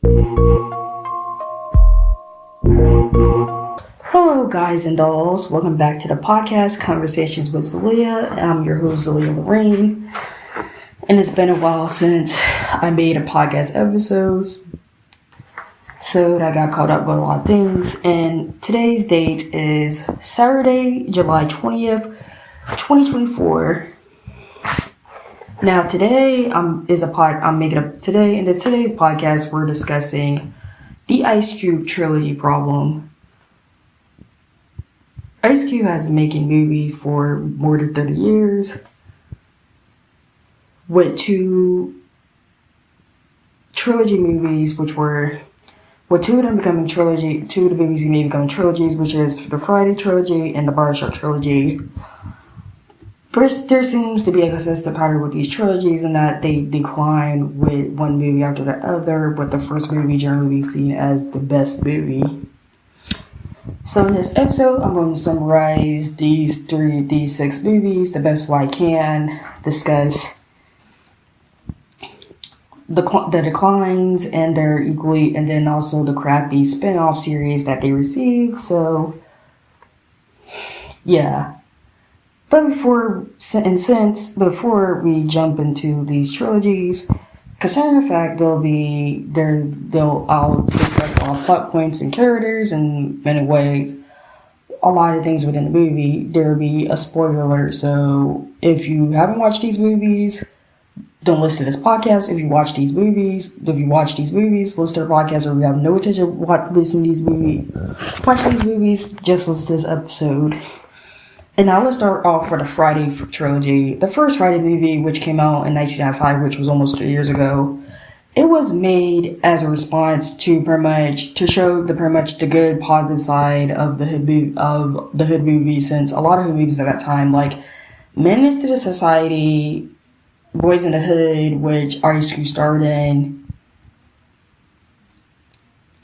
Hello, guys and dolls. Welcome back to the podcast, Conversations with Zalia. I'm your host, Zalia Lorraine. And it's been a while since I made a podcast episodes. So I got caught up with a lot of things. And today's date is Saturday, July 20th, 2024. Now today in today's podcast we're discussing the Ice Cube trilogy problem. Ice Cube has been making movies for more than 30 years with two trilogy movies, with two of them becoming trilogy, two of the movies he made becoming trilogies, which is the Friday trilogy and the Barbershop trilogy. There seems to be a consistent pattern with these trilogies in that they decline with one movie after the other, with the first movie generally being seen as the best movie. So in this episode, I'm going to summarize these six movies the best way I can, discuss the declines and and then also the crappy spinoff series that they received. So yeah. But before we jump into these trilogies, considering the fact I'll discuss all plot points and characters in many ways, a lot of things within the movie, there will be a spoiler alert. So if you haven't watched these movies, don't listen to this podcast. If you watch these movies, listen to the podcast, or you have no intention of watch these movies, just listen to this episode. And now let's start off with the Friday trilogy. The first Friday movie, which came out in 1995, which was almost 3 years ago, it was made as a response to show the good, positive side of the hood movie, since a lot of hood movies at that time, like Menace to the Society, Boys in the Hood, which Ice Cube starred in,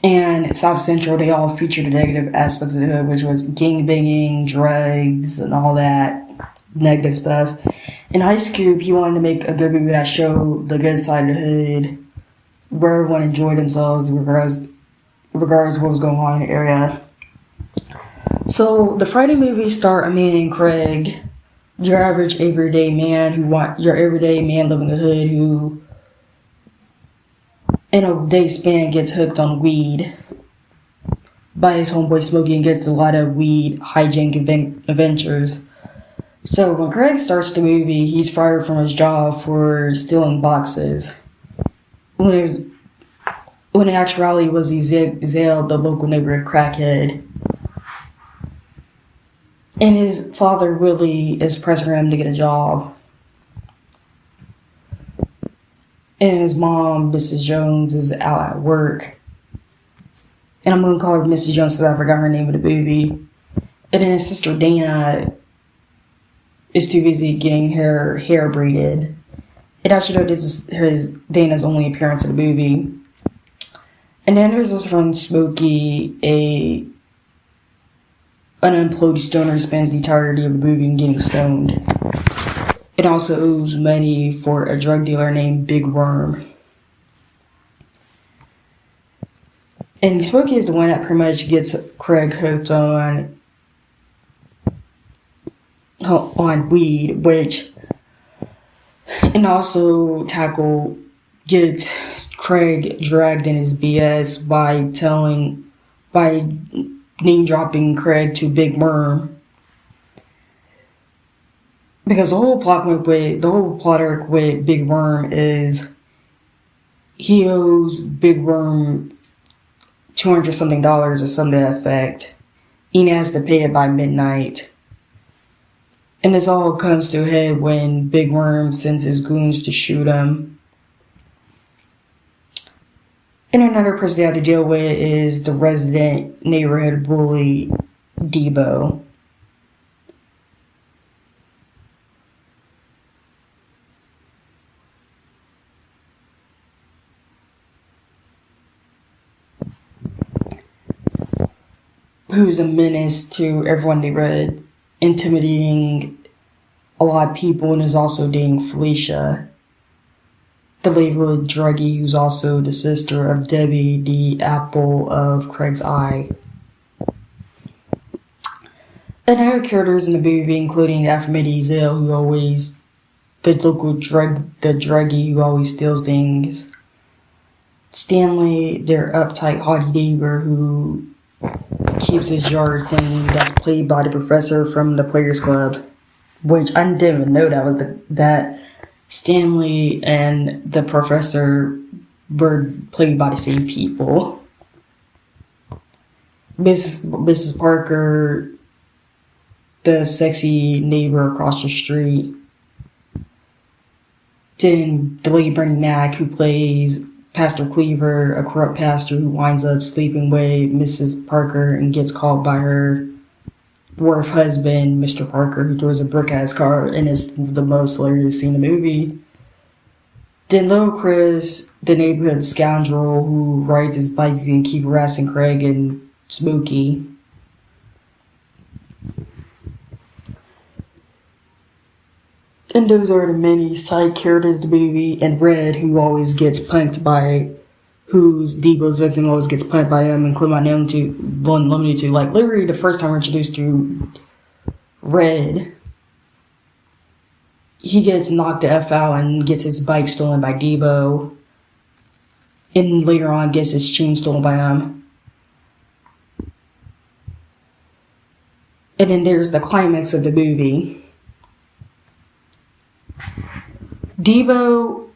and South Central, they all featured the negative aspects of the hood, which was gangbanging, drugs, and all that negative stuff. And Ice Cube, he wanted to make a good movie that showed the good side of the hood, where everyone enjoyed themselves, regardless of what was going on in the area. So the Friday movie starred a man named Craig, your average everyday man living in the hood who, in a day span, gets hooked on weed by his homeboy Smokey and gets a lot of weed hijink adventures. So when Craig starts the movie, he's fired from his job for stealing boxes. When in actuality was he Zale, the local neighborhood crackhead. And his father really is pressing him to get a job. And his mom, Mrs. Jones, is out at work. And I'm going to call her Mrs. Jones because I forgot her name of the movie. And then his sister Dana is too busy getting her hair braided. And actually, this is Dana's only appearance in the movie. And then there's this friend Smokey, an unemployed stoner who spends the entirety of the movie getting stoned. It also owes money for a drug dealer named Big Worm. And Smokey is the one that pretty much gets Craig hooked on weed, and also gets Craig dragged in his BS by name dropping Craig to Big Worm. Because the whole plot arc with Big Worm is he owes Big Worm $200 something or something to that effect. He has to pay it by midnight. And this all comes to a head when Big Worm sends his goons to shoot him. And another person they have to deal with is the resident neighborhood bully, Debo. who's a menace to everyone they read, intimidating a lot of people, and is also dating Felicia, the labeled druggie, who's also the sister of Debbie, the apple of Craig's eye. And other characters in the movie, including Afamidi Zell, who always, the druggie who always steals things. Stanley, their uptight, haughty neighbor who keeps his yard clean, that's played by the professor from the Players Club, which I didn't even know that Stanley and the professor were played by the same people. Mrs. Parker, the sexy neighbor across the street. Then the lady Bernie Mac, who plays Pastor Cleaver, a corrupt pastor who winds up sleeping with Mrs. Parker and gets caught by her dwarf husband, Mr. Parker, who throws a brick at his car, and it's the most hilarious scene in the movie. Then little Chris, the neighborhood scoundrel who rides his bike and keep harassing Craig and Smokey. And those are the many side characters of the movie. And Red, who always gets punked by, who's Debo's victim, always gets punked by him, including my name to limited to. Like, literally, the first time we're introduced to Red, he gets knocked the F out and gets his bike stolen by Debo. And later on, gets his chain stolen by him. And then there's the climax of the movie. Debo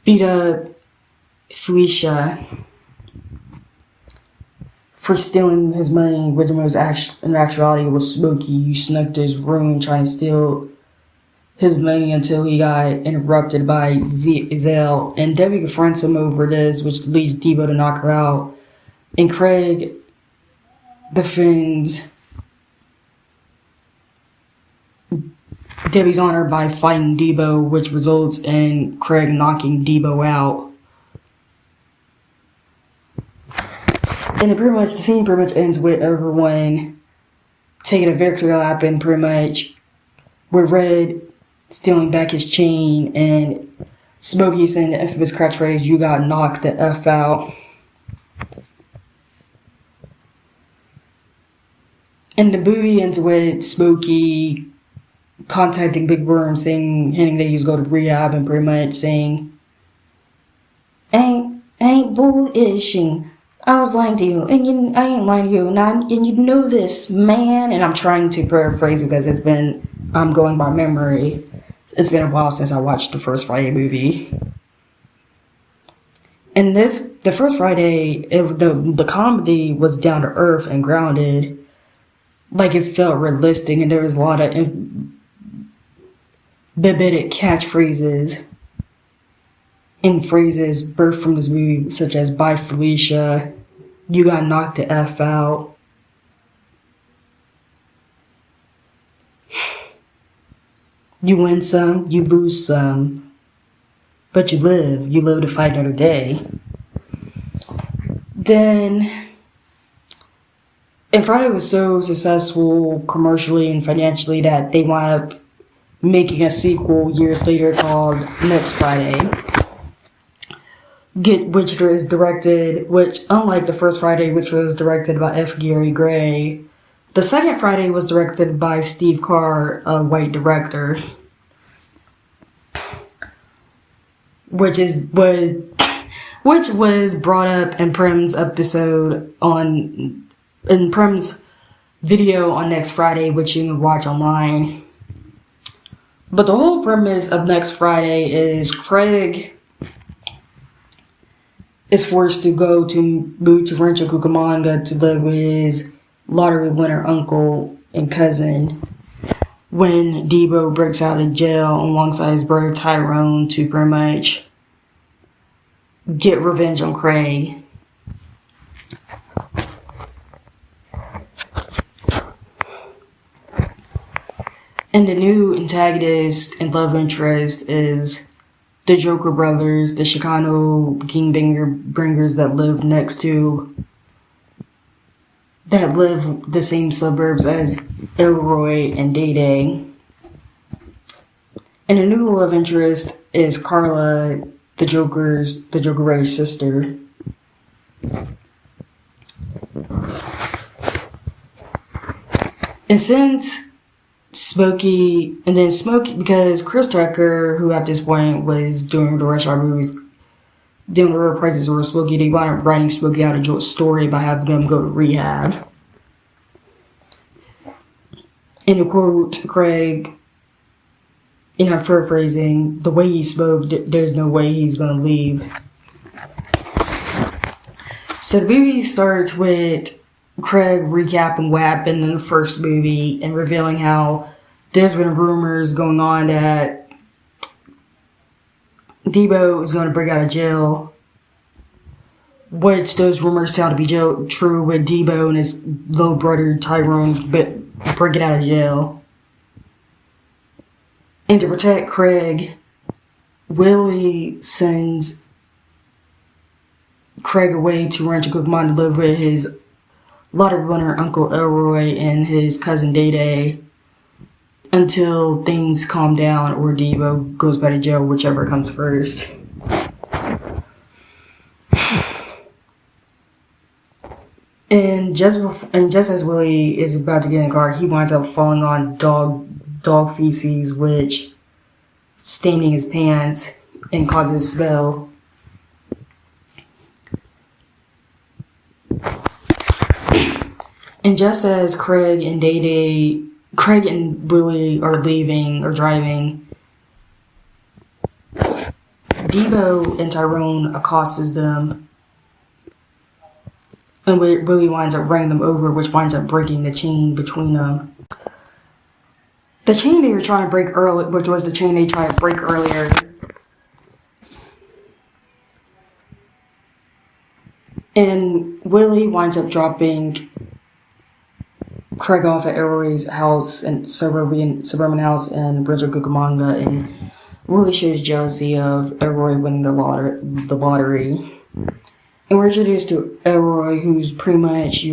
beat up Felicia for stealing his money, when in actuality it was Smokey who snuck to his room trying to steal his money until he got interrupted by Zell. And Debbie confronts him over this, which leads Debo to knock her out. And Craig defends Debbie's honor by fighting Debo, which results in Craig knocking Debo out. And the scene pretty much ends with everyone taking a victory lap, and pretty much with Red stealing back his chain and Smokey saying the infamous catchphrase, "You got knocked the F out." And the movie ends with Smokey contacting Big Worm, hinting that he's going to rehab, and pretty much saying, ain't bullishing. I was lying to you, and I ain't lying to you, and you know this, man. And I'm trying to paraphrase it because I'm going by memory. It's been a while since I watched the first Friday movie. And the first Friday, the comedy was down to earth and grounded. Like, it felt realistic, and there was a lot of embedded catchphrases and phrases birthed from this movie, such as "Bye Felicia," "You got knocked the F out." You win some, you lose some, but you live to fight another day. Then, and Friday was so successful commercially and financially that they wound up making a sequel years later called Next Friday, which unlike the first Friday, which was directed by F. Gary Gray, the second Friday was directed by Steve Carr, a white director, which was brought up in Prim's Prim's video on Next Friday, which you can watch online. But the whole premise of Next Friday is Craig is forced to move to Rancho Cucamonga to live with his lottery winner uncle and cousin when Debo breaks out of jail alongside his brother Tyrone to pretty much get revenge on Craig. And the new antagonist and love interest is the Joker brothers, the Chicano gangbangers that live the same suburbs as Elroy and Day Day. And a new love interest is Carla, the Joker's sister. And since Smokey, because Chris Tucker, who at this point was doing the Rush Hour movies, doing the reprises for Smokey, they wound up writing Smokey out a story by having him go to rehab. And to quote Craig, paraphrasing, the way he spoke, there's no way he's going to leave. So the movie starts with Craig recapping what happened in the first movie and revealing how there's been rumors going on that Debo is going to break out of jail, which those rumors sound to be true, with Debo and his little brother Tyrone breaking out of jail. And to protect Craig, Willie sends Craig away to Rancho Cucamonga to live with his lottery winner Uncle Elroy and his cousin Day Day until things calm down or Debo goes back to jail, whichever comes first. And just as Willie is about to get in the car, he winds up falling on dog feces, which staining his pants and causes a spill. And just as Craig and Willie are leaving or driving, Debo and Tyrone accosts them, and Willie winds up running them over, which winds up breaking the chain between them. The chain they were trying to break earlier, which was the chain they tried to break earlier. And Willie winds up dropping Craig off at Elroy's house and suburban house in Rancho Cucamonga, and Willie shows jealousy of Elroy winning the lottery. And we're introduced to Elroy, who's pretty much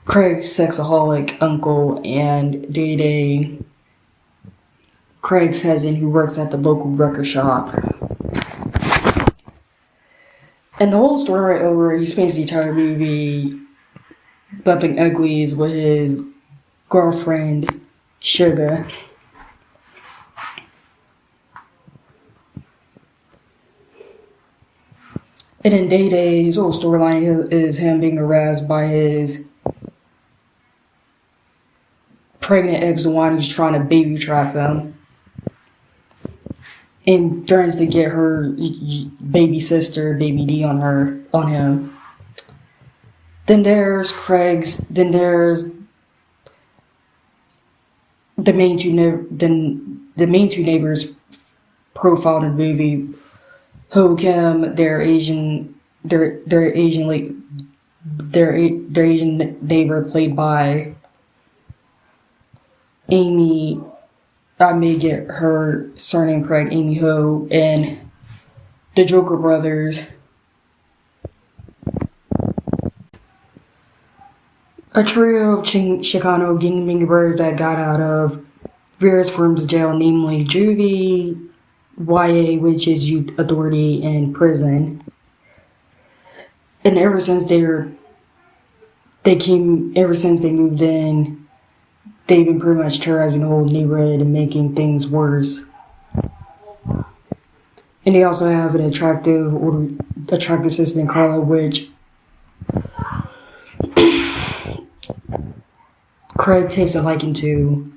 Craig's sexaholic uncle, and Day Day, Craig's cousin, who works at the local record shop. And the whole story right over, he spends the entire movie bumping uglies with his girlfriend, Sugar. And then Day Day, his whole storyline is him being harassed by his pregnant ex, the one who's trying to baby trap him, and tries to get her baby sister, Baby D, on him. Then there's the main two neighbors profiled in the movie. Ho Kim, their Asian neighbor, played by Amy. I may get her surname correct, Amy Ho, and the Joker brothers. A trio of Chicano gangbangers that got out of various forms of jail, namely juvie, YA, which is Youth Authority, and prison. And ever since they moved in, they've been pretty much terrorizing the whole neighborhood and making things worse. And they also have an attractive assistant, Carla, which Craig takes a liking to.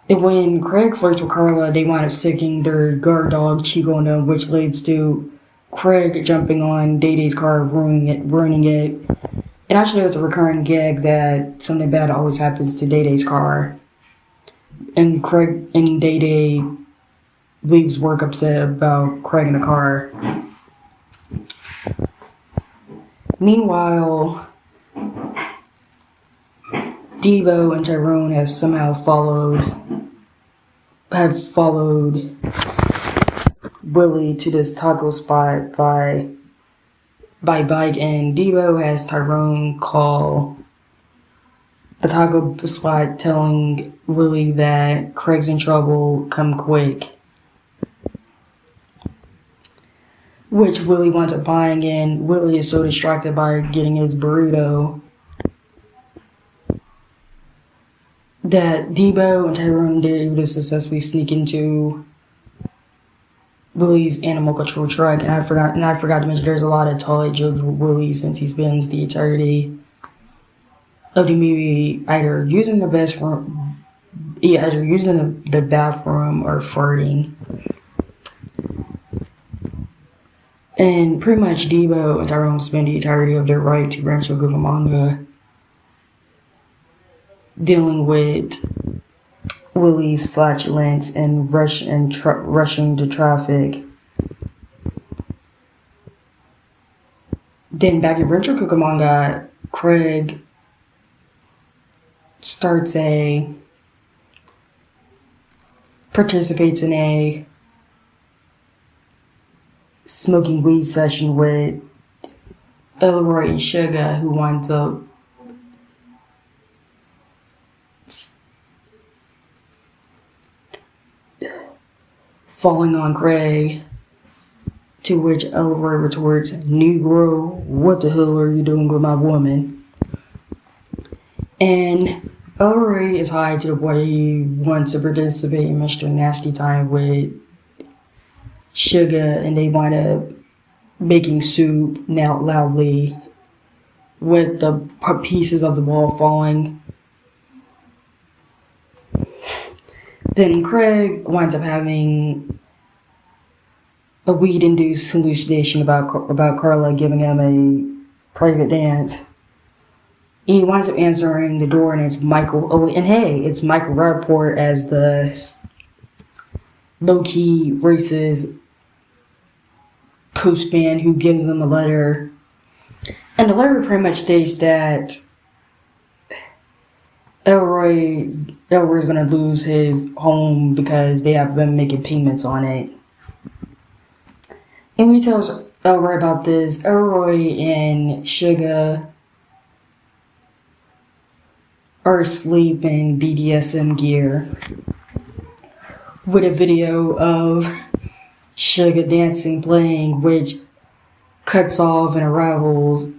And when Craig flirts with Carla, they wind up sicking their guard dog Chico on them, which leads to Craig jumping on Day Day's car, ruining it. And actually, it's a recurring gag that something bad always happens to Day Day's car. And Craig and Day Day leaves work upset about Craig in the car. Meanwhile, Debo and Tyrone have somehow followed Willie to this taco spot by bike, and Debo has Tyrone call the taco spot telling Willie that Craig's in trouble, come quick. Which Willie winds up buying, and Willie is so distracted by getting his burrito that Debo and Tyrone are able to successfully sneak into Willie's animal control truck. And I forgot to mention there's a lot of toilet jokes with Willie, since he spends the entirety of the movie either using the bathroom or farting. And pretty much Debo and Tyrone spend the entirety of their ride to Rancho Cucamonga dealing with Willie's flatulence and rushing to traffic. Then back at Rancho Cucamonga, Craig participates in a smoking weed session with Elroy and Sugar, who winds up falling on Craig, to which Elroy retorts, "Negro, what the hell are you doing with my woman?" And Elroy is high to the point he wants to participate in Mr. Nasty Time with Sugar, and they wind up making soup now loudly with the pieces of the ball falling. Then Craig winds up having a weed-induced hallucination about Carla giving him a private dance. He winds up answering the door, and it's Michael. Oh, and hey, it's Michael Rappaport as the low-key racist postman who gives them a letter. And the letter pretty much states that Elroy's going to lose his home because they have been making payments on it. And when he tells Elroy about this, Elroy and Sugar are asleep in BDSM gear with a video of Sugar dancing playing, which cuts off and unravels,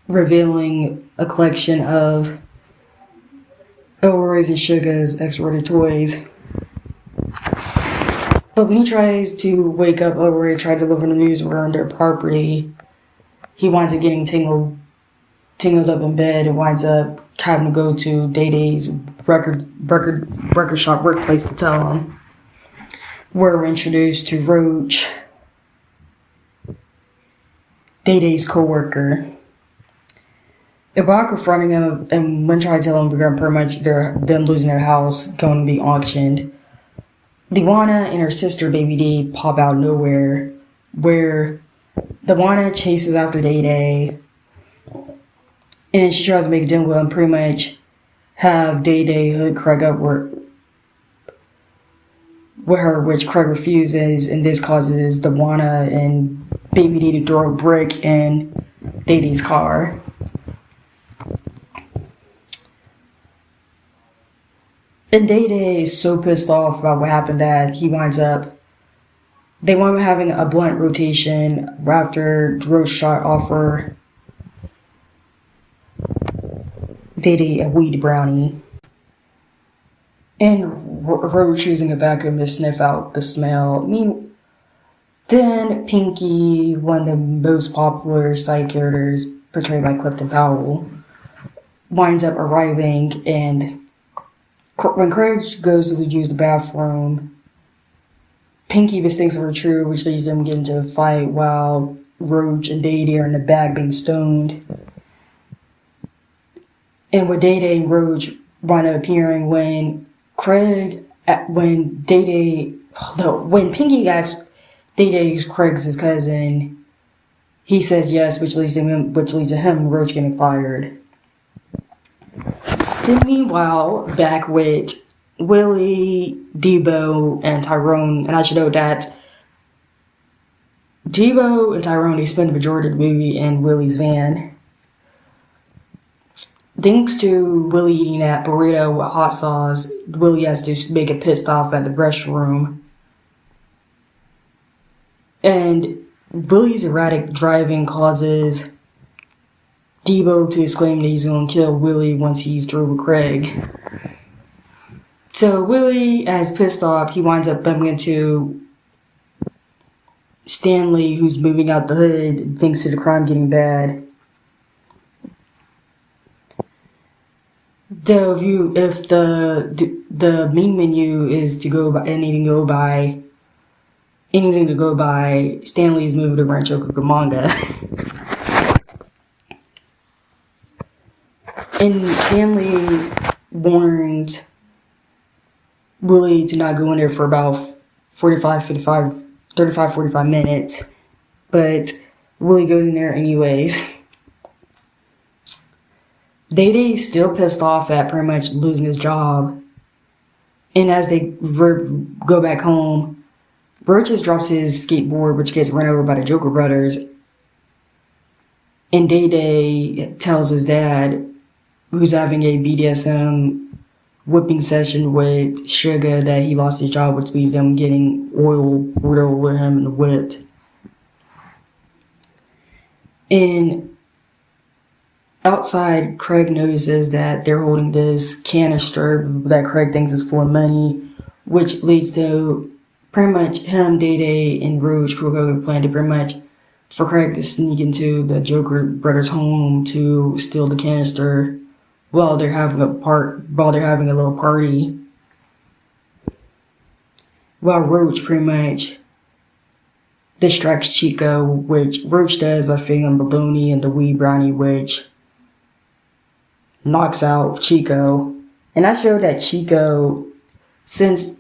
revealing a collection of Elroy's and Sugar's X-rated toys. But when he tries to wake up Elroy and try to deliver the news around their property, he winds up getting tangled up in bed and winds up having to go to Day-Day's record shop workplace to tell him. We're introduced to Roach, Day-Day's co-worker. While confronting him and when trying to tell him we're pretty much them losing their house going to be auctioned, Dewana and her sister Baby D pop out of nowhere, where Dewana chases after Day-Day, and she tries to make a deal with him, pretty much have Day-Day hook Craig up with her, which Craig refuses, and this causes Dewana and Baby D to throw a brick in Day-Day's car. And Day-Day is so pissed off about what happened that they wind up having a blunt rotation after Roach shot offer Day-Day a weed brownie. And Roach using a vacuum to sniff out the smell. Then Pinky, one of the most popular side characters portrayed by Clifton Powell, winds up arriving, and when Craig goes to use the bathroom, Pinky mistakes her true, which leads them to get into a fight while Roach and Day-Day are in the back being stoned. And with Day-Day and Roach wind up appearing when Pinky asks Day-Day Craig's his cousin, he says yes, which leads to him and Roach getting fired. Then meanwhile, back with Willie, Debo, and Tyrone, and I should note that Debo and Tyrone, they spend the majority of the movie in Willie's van. Thanks to Willie eating that burrito with hot sauce, Willie has to make a pit stop at the restroom. And Willie's erratic driving causes Debo to exclaim that he's going to kill Willie once he's through with Craig. So Willie, as pissed off, he winds up bumping into Stanley, who's moving out the hood thanks to the crime getting bad. So if the main menu is to go by anything to go by Stanley's move to Rancho Cucamonga. And Stanley warned Willie to not go in there for about 45 minutes. But Willie goes in there anyways. Day-Day's still pissed off at pretty much losing his job. And as they go back home, Roaches drops his skateboard, which gets run over by the Joker brothers. And Day-Day tells his dad, who's having a BDSM whipping session with Sugar, that he lost his job, which leads them getting oil poured over him and whipped. And outside, Craig notices that they're holding this canister that Craig thinks is full of money, which leads to pretty much him, Day-Day, and Rouge plan to pretty much for Craig to sneak into the Joker brothers' home to steal the canister while they're having a little party. While Roach pretty much distracts Chico, which Roach does by feeding bologna and the weed brownie, which knocks out Chico. And I showed that Chico, since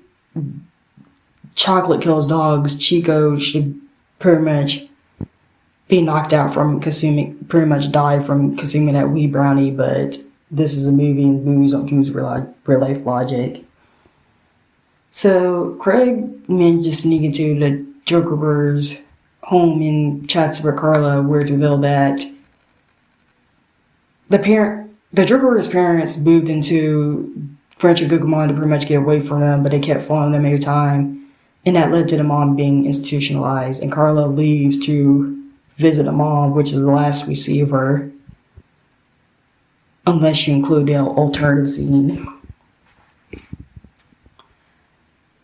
chocolate kills dogs, Chico should pretty much be knocked out from die from consuming that weed brownie, but this is a movie and movies don't use real life logic. So Craig manages to sneak into the Joker's home and chats with Carla, where it's revealed that the Joker's parents moved into Rancho Cucamonga to pretty much get away from them, but they kept following them every time, and that led to the mom being institutionalized. And Carla leaves to visit the mom, which is the last we see of her, unless you include the alternative scene.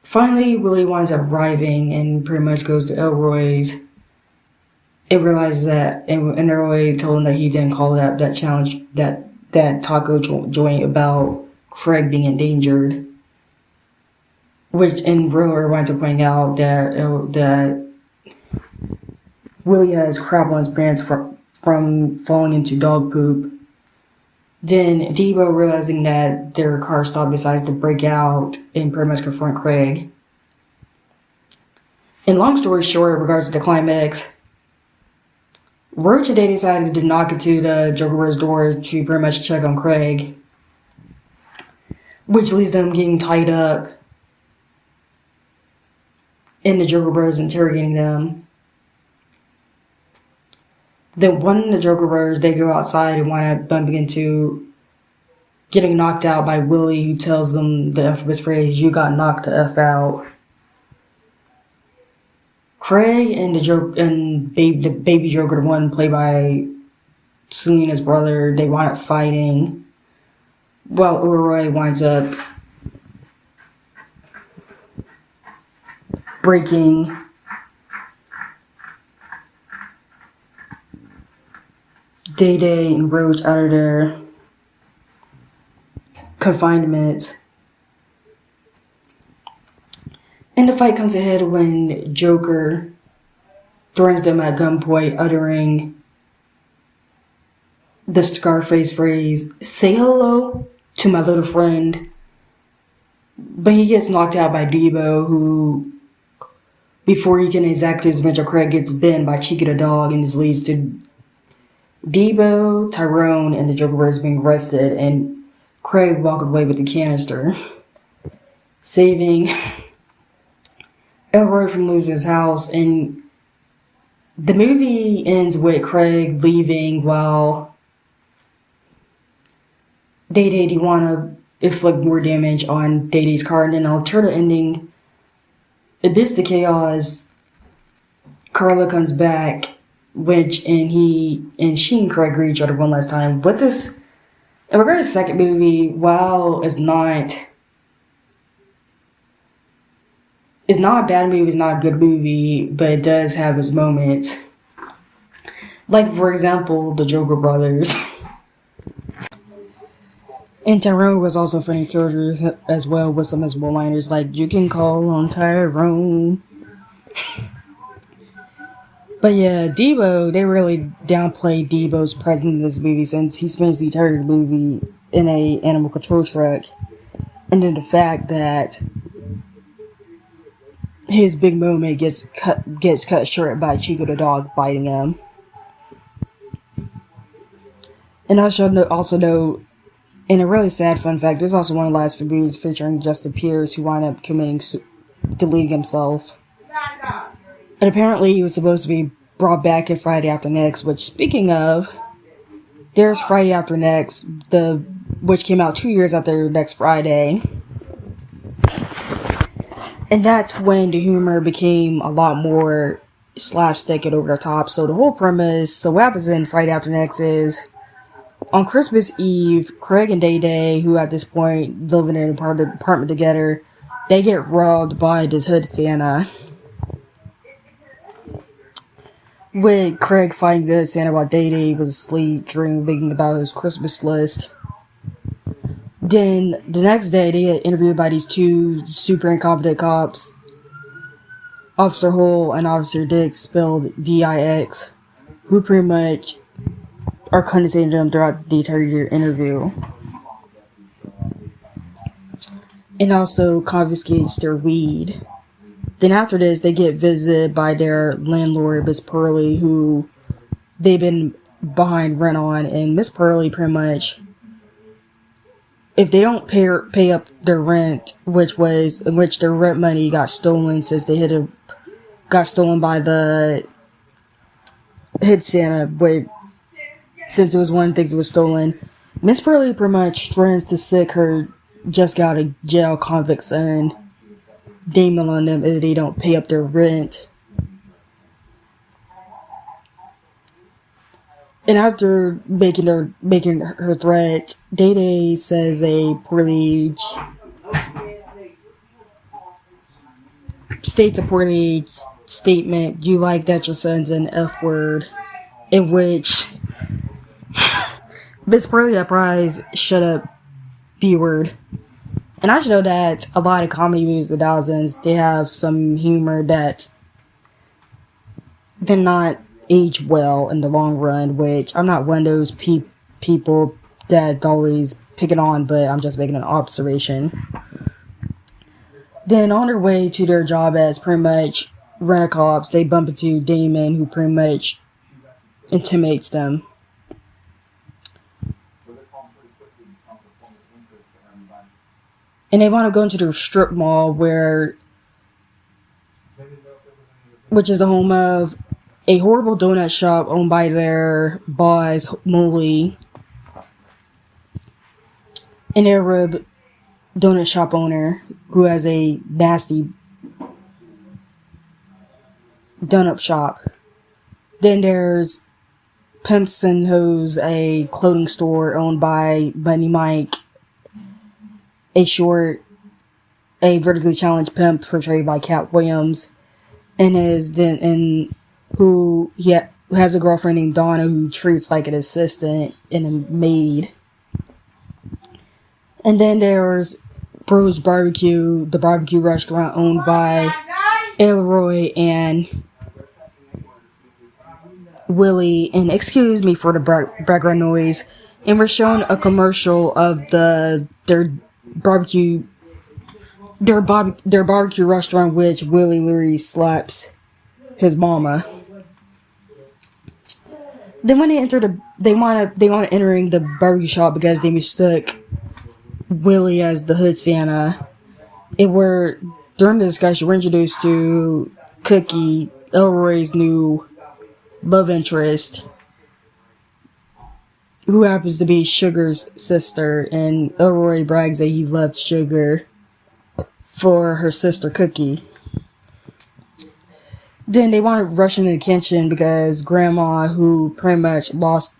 Finally, Willie winds up arriving and pretty much goes to Elroy's. It realizes that, and Elroy told him that he didn't call that challenge, that taco joint about Craig being endangered. And Elroy winds up pointing out that Willie has crap on his pants from falling into dog poop. Then Debo, realizing that their car stopped, decides to break out and pretty much confront Craig. And long story short, in regards to the climax, Roach and Day decided to knock into the Joker's doors to pretty much check on Craig, which leads them getting tied up and the Joker Brothers interrogating them. Then one of the Joker Brothers, they go outside and wind up bumping into getting knocked out by Willie, who tells them the infamous phrase, "You got knocked the F out." Craig and the baby Joker, the one played by Selena's brother, they wind up fighting. While Elroy winds up breaking Day-Day and Roach out of their confinement. And the fight comes ahead when Joker threatens them at gunpoint, uttering the Scarface phrase, "Say hello to my little friend." But he gets knocked out by Debo, who, before he can exact his venture, Craig gets bitten by Chica the dog, and this leads to Debo, Tyrone, and the Joker Brothers being arrested, and Craig walked away with the canister, saving Elroy from losing his house. And the movie ends with Craig leaving while Day Day, do you want to inflict more damage on Day Day's car? And then alternate ending, amidst the chaos, Carla comes back, she and Craig greet each other one last time. But this, in regard to the second movie, while it's not a bad movie, it's not a good movie, but it does have its moments. Like, for example, the Joker Brothers. And Tyrone was also funny characters as well, with some as one-liners like, "You can call on Tyrone." But yeah, Debo, they really downplayed Debo's presence in this movie, since he spends the entire movie in a animal control truck. And then the fact that his big moment gets cut short by Chico the dog biting him. And I should also note, and a really sad fun fact, there's also one of the last movies featuring Justin Pierce, who wound up deleting himself. And apparently he was supposed to be brought back in Friday After Next, which, speaking of, there's Friday After Next, which came out 2 years after Next Friday. And that's when the humor became a lot more slapstick and over the top. So the whole premise, so what happens in Friday After Next is, on Christmas Eve, Craig and Day Day, who at this point living in an apartment together, they get robbed by this hood Santa. With Craig finding the Santa while Day Day was asleep, dreaming about his Christmas list. Then the next day, they get interviewed by these two super incompetent cops, Officer Hull and Officer Dix, spelled D-I-X, who pretty much are condescending to them throughout the entire interview. And also confiscates their weed. Then after this, they get visited by their landlord, Miss Pearly, who they've been behind rent on. And Miss Pearly pretty much, if they don't pay up their rent, in which their rent money got stolen since got stolen by the head Santa, but since it was one of the things that was stolen, Miss Pearly pretty much threatens to sick her just got out of jail convict son Damon on them if they don't pay up their rent. And after making her threat, Day Day says states a poorly statement, "You like that your son's an F word," in which Miss Pearly uprise, "Shut up, B word." And I should know that a lot of comedy movies of the thousands, they have some humor that did not age well in the long run, which I'm not one of those people that always pick it on, but I'm just making an observation. Then on their way to their job as pretty much rent-a-cops, they bump into Damon, who pretty much intimidates them. And they want to go into the strip mall which is the home of a horrible donut shop owned by their boss, Molly, an Arab donut shop owner who has a nasty donut shop. Then there's Pimps and Hoes, a clothing store owned by Bunny Mike, a vertically challenged pimp portrayed by Cat Williams, who has a girlfriend named Donna who treats like an assistant and a maid. And then there's Bro's Barbecue, the barbecue restaurant owned by Elroy and Willie, and excuse me for the background noise. And we're shown a commercial of their barbecue restaurant, which Willie literally slaps his mama. Then when they want to entering the barbecue shop because they mistook Willie as the hood Santa. During the discussion, we're introduced to Cookie, Elroy's new love interest, who happens to be Sugar's sister, and Elroy brags that he left Sugar for her sister Cookie. Then they want to rush into the kitchen because Grandma, who pretty much lost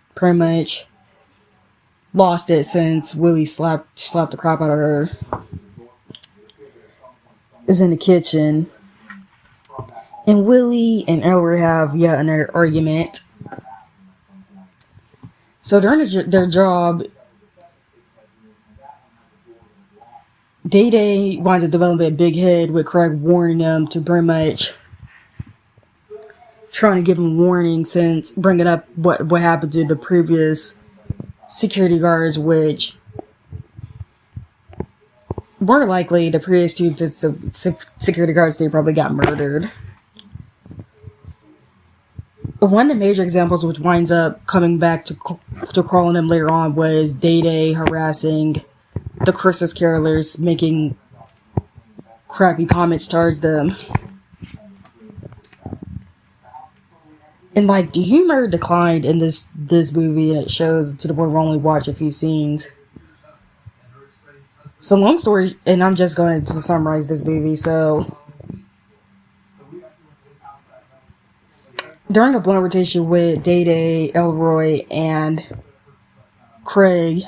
it since Willie slapped the crap out of her, is in the kitchen. And Willie and Elroy have yet another argument. So during their job, Day winds up developing a big head with Craig warning them to pretty much trying to give him warning, since bringing up what happened to the previous security guards, which more likely the previous two security guards, they probably got murdered. One of the major examples which winds up coming back to crawling them later on was Day harassing the Christmas carolers, making crappy comments towards them. And like, the humor declined in this movie, and it shows to the point where we only watch a few scenes. So long story, and I'm just going to summarize this movie. So during a blunt rotation with Day, Elroy, and Craig,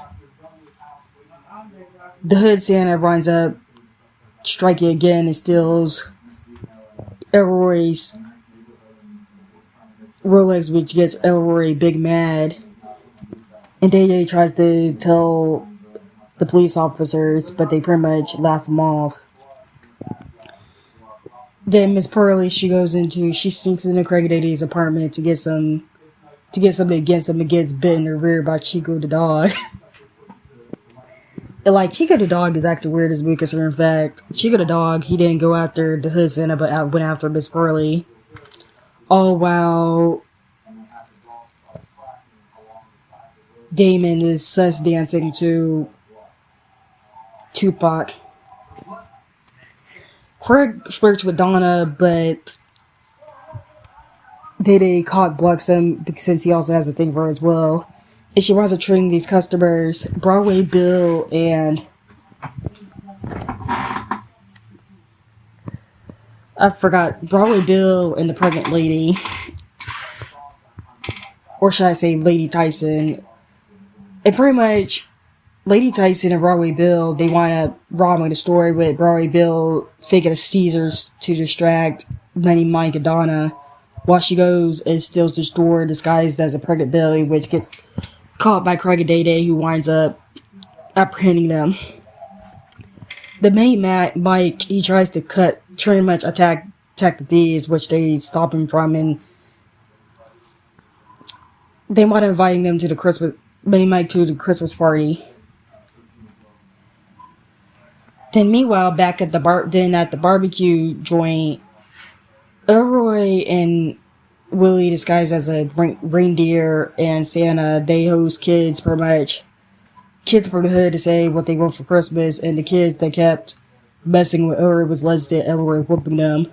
the Hood Santa winds up striking again and steals Elroy's Rolex, which gets Elroy big mad. And Day tries to tell the police officers, but they pretty much laugh him off. Then Miss Pearly, she sneaks into Craig and Day's apartment to get something against him, and gets bit in the rear by Chico the dog. And like, Chico the dog is acting weird as we consider. In fact, Chico the dog, he didn't go after the Hood Santa, but went after Miss Pearly. All while Damon is sus dancing to Tupac. Craig flirts with Donna, but Day cock blocks him since he also has a thing for her as well. And she winds up treating these customers, Broadway Bill and I forgot, Broadway Bill and the pregnant lady, or should I say Lady Tyson. And pretty much Lady Tyson and Broadway Bill, they wind up robbing the store, with Broadway Bill faking a Caesars to distract Lenny, Mike, and Donna, while she goes and steals the store disguised as a pregnant Billy, which gets caught by Craig and Day, who winds up apprehending them. The main Mike, he tries to pretty much attack the thieves, which they stop him from, and they wind up inviting them to the Christmas party. Then meanwhile, back at the barbecue joint, Elroy and Willie, disguised as a reindeer and Santa, they host kids from the hood to say what they want for Christmas, and the kids that kept messing with Elroy was alleged that Elroy whooping them.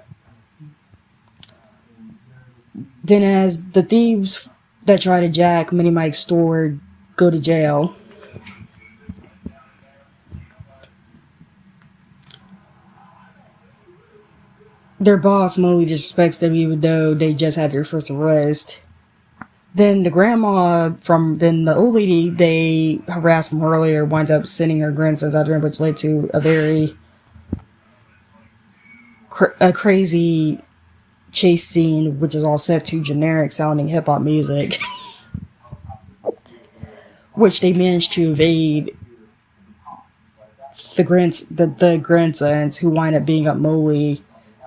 Then as the thieves that try to jack Minnie Mike's store go to jail, their boss mostly disrespects them even though they just had their first arrest. Then the old lady they harassed from earlier winds up sending her grandsons out there, which led to a very crazy chase scene, which is all set to generic sounding hip hop music, which they managed to evade the grandsons, who wind up being up Moley.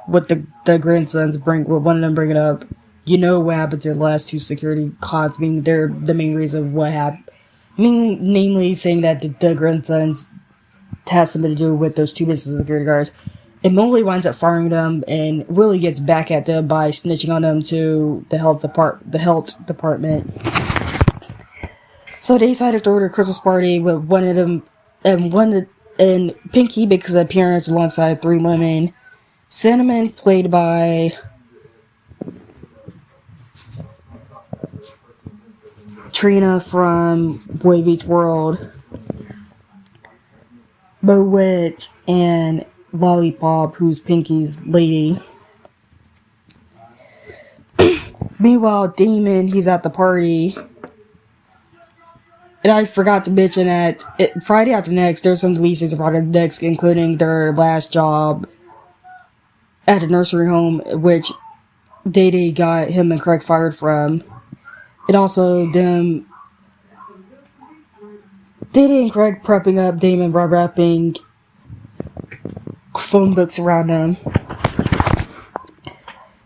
With the grandsons with one of them bringing up, you know what happened to the last two security cops, being they're the main reason of what happened. Namely saying that the grandsons has something to do with those two business security guards. And Moley winds up firing them, and Willie gets back at them by snitching on them to the health department. So they decided to throw their Christmas party with one of them, and Pinky makes an appearance alongside three women. Cinnamon, played by Trina from Boy Meets World, Moet, and Lollipop, who's Pinky's lady. Meanwhile, Damon, he's at the party. And I forgot to mention that Friday after next, there's some releases of Friday after next, including their last job at a nursery home, which Day got him and Craig fired from. And also them, Day and Craig prepping up Damon by wrapping phone books around him.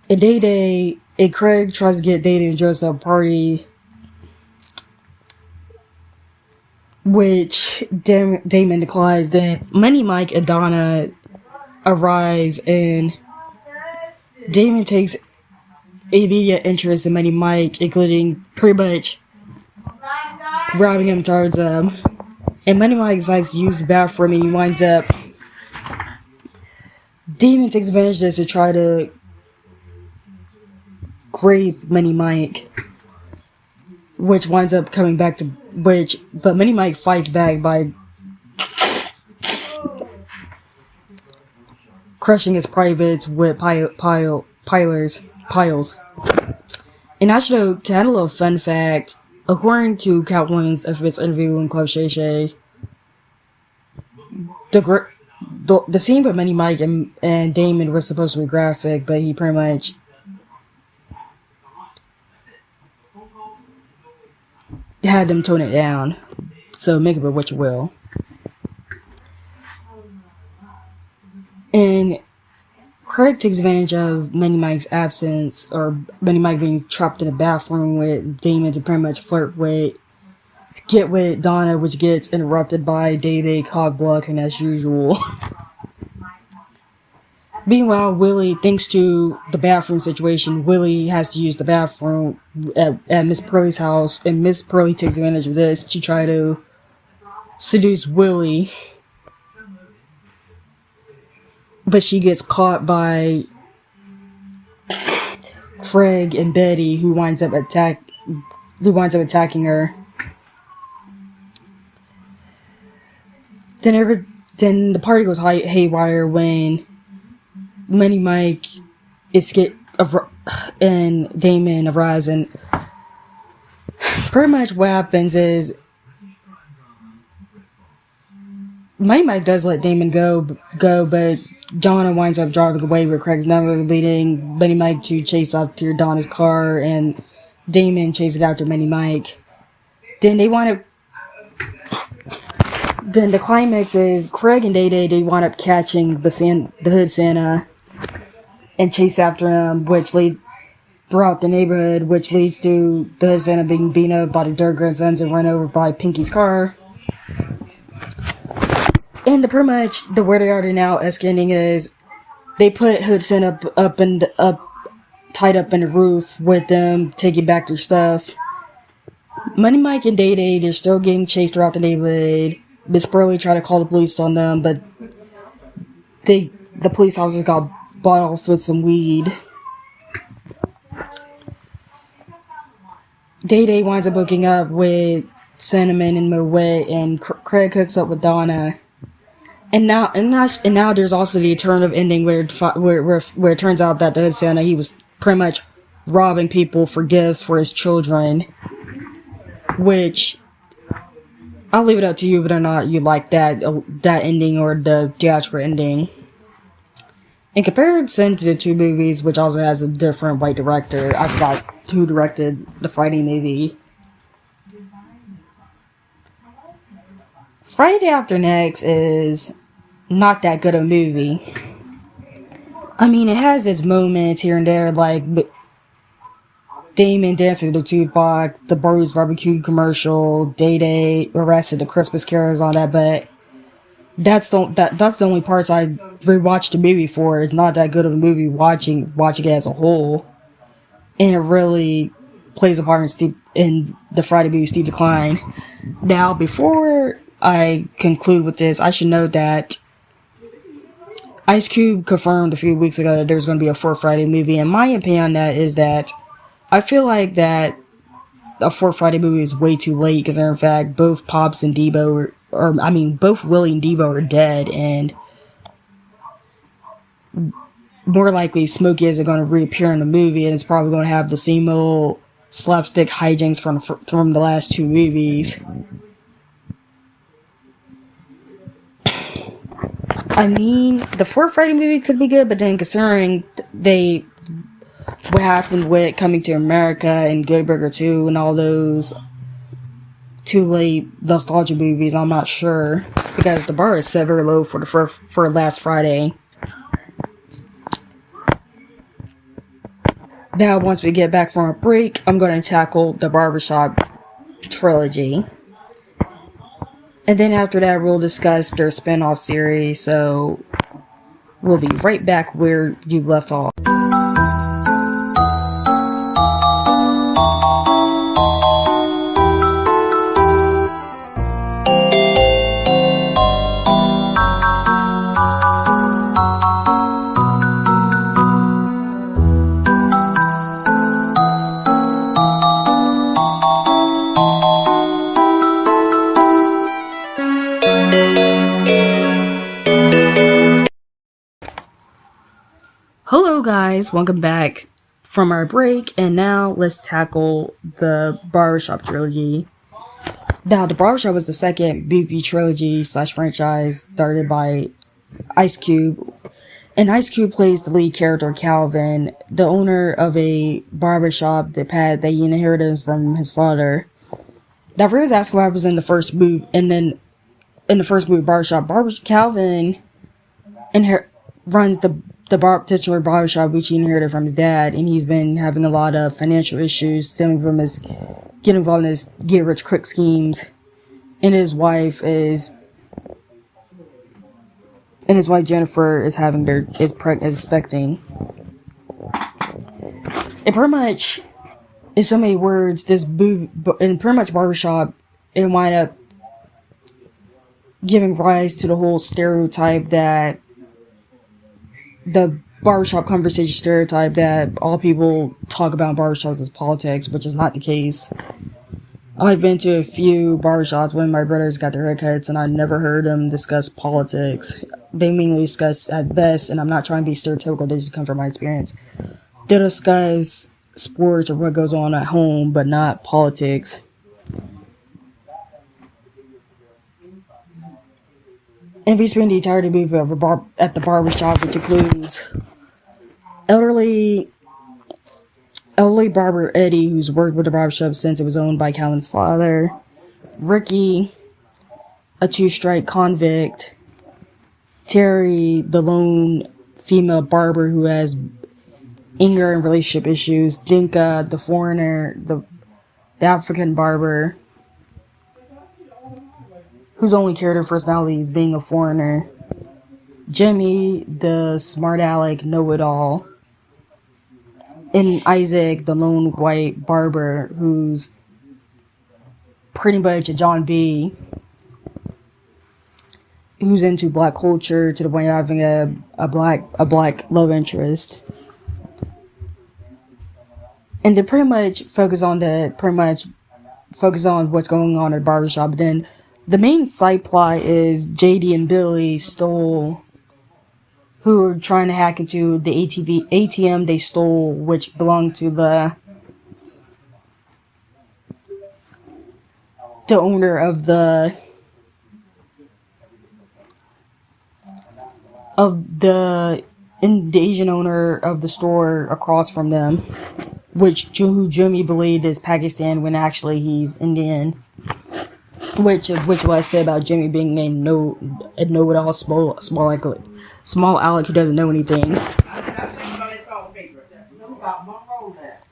And Day and Craig tries to get Day to dress up a party, which Damon declines. Then Money Mike and Donna arrives, and Damon takes immediate interest in Money Mike, including pretty much grabbing him towards him. And Money Mike decides to use the bathroom, and he winds up. Damon takes advantage of this to try to grape Money Mike, which winds up coming back to but Money Mike fights back by crushing his privates with piles. And actually, to add a little fun fact, according to Cat Williams of his interview in Club Shay Shay, the scene with Money Mike and Damon was supposed to be graphic, but he pretty much had them tone it down. So make of it what you will. And Craig takes advantage of Money Mike's absence, or Money Mike being trapped in a bathroom with Damon, to pretty much get with Donna, which gets interrupted by Day cock blocking as usual. Meanwhile, Willie, thanks to the bathroom situation, Willie has to use the bathroom at Miss Pearlie's house, and Miss Pearlie takes advantage of this to try to seduce Willie. But she gets caught by Craig and Betty, who winds up attacking her. Then the party goes haywire when Money Mike and Damon arrives, and pretty much what happens is Money Mike does let Damon go, but Donna winds up driving away with Craig's number, leading Money Mike to chase after Donna's car, and Damon chases after Money Mike. Then Then the climax is Craig and Day wind up catching the Hood Santa and chase after him, which lead throughout the neighborhood, which leads to the Hood Santa being beaten up by the Dirt Grandsons and run over by Pinky's car. And pretty much the where they are now ending is they put Hood Santa tied up in the roof with them taking back their stuff. Money Mike and Day they're still getting chased throughout the neighborhood. Miss Pearlie tried to call the police on them, but the police officers got bought off with some weed. Day winds up hooking up with Cinnamon and Moet, and Craig hooks up with Donna. And now there's also the alternative ending where it turns out that the Hood Santa, he was pretty much robbing people for gifts for his children, which I'll leave it up to you whether or not you like that ending or the theatrical ending. In comparison to the two movies, which also has a different white director, I forgot who directed the Friday movie. Friday After Next is not that good of a movie. I mean, it has its moments here and there, like Damon dancing to Tupac, the Burroughs barbecue commercial, Day arrested, the Christmas carols, all that, but that's the only parts I rewatched the movie for. It's not that good of a movie watching it as a whole, and it really plays a part in the Friday movie Steve Decline. Now, before I conclude with this, I should note that Ice Cube confirmed a few weeks ago that there's going to be a fourth Friday movie, and my opinion on that is that I feel like that a fourth Friday movie is way too late, because in fact both Pops and Debo both Willie and Debo are dead, and more likely Smokey isn't going to reappear in the movie, and it's probably going to have the same old slapstick hijinks from the last two movies. I mean, the fourth Friday movie could be good, but then considering what happened with Coming to America and Good Burger 2 and all those too late nostalgia movies, I'm not sure, because the bar is set very low for last Friday. Now, once we get back from our break, I'm going to tackle the Barbershop trilogy. And then after that, we'll discuss their spinoff series, so we'll be right back where you left off. Hello guys, welcome back from our break, and now let's tackle the Barbershop trilogy. Now, the Barbershop was the second movie trilogy / franchise started by Ice Cube, and Ice Cube plays the lead character Calvin, the owner of a barbershop that he inherited from his father. Now, for those asking what was in the first movie, and then in the first movie Barbershop, Calvin runs the titular barbershop, which he inherited from his dad, and he's been having a lot of financial issues stemming from his getting involved in his get-rich-quick schemes, and his wife Jennifer is expecting. And pretty much, in so many words, this movie, and pretty much Barbershop, it wind up giving rise to the whole stereotype that the barbershop conversation stereotype that all people talk about in barbershops is politics, which is not the case. I've been to a few barbershops when my brothers got their haircuts, and I never heard them discuss politics. They mainly discuss, at best, and I'm not trying to be stereotypical, they just come from my experience, they discuss sports or what goes on at home, but not politics. And we spend the entirety of the movie at the barbershop, which includes elderly barber Eddie, who's worked with the barbershop since it was owned by Calvin's father, Ricky, a two-strike convict, Terry, the lone female barber who has anger and relationship issues, Dinka, the foreigner, the African barber, whose only character personality is being a foreigner, Jimmy, the smart aleck know-it-all, and Isaac, the lone white barber, who's pretty much a John B, who's into black culture to the point of having a black love interest. And to pretty much focus on what's going on at the barbershop. But then the main side plot is JD and Billy who are trying to hack into the ATM they stole, which belonged to the owner of the Asian owner of the store across from them, who Jimmy believed is Pakistan when actually he's Indian. Which what I said about Jimmy being named know-it-all small aleck who doesn't know anything.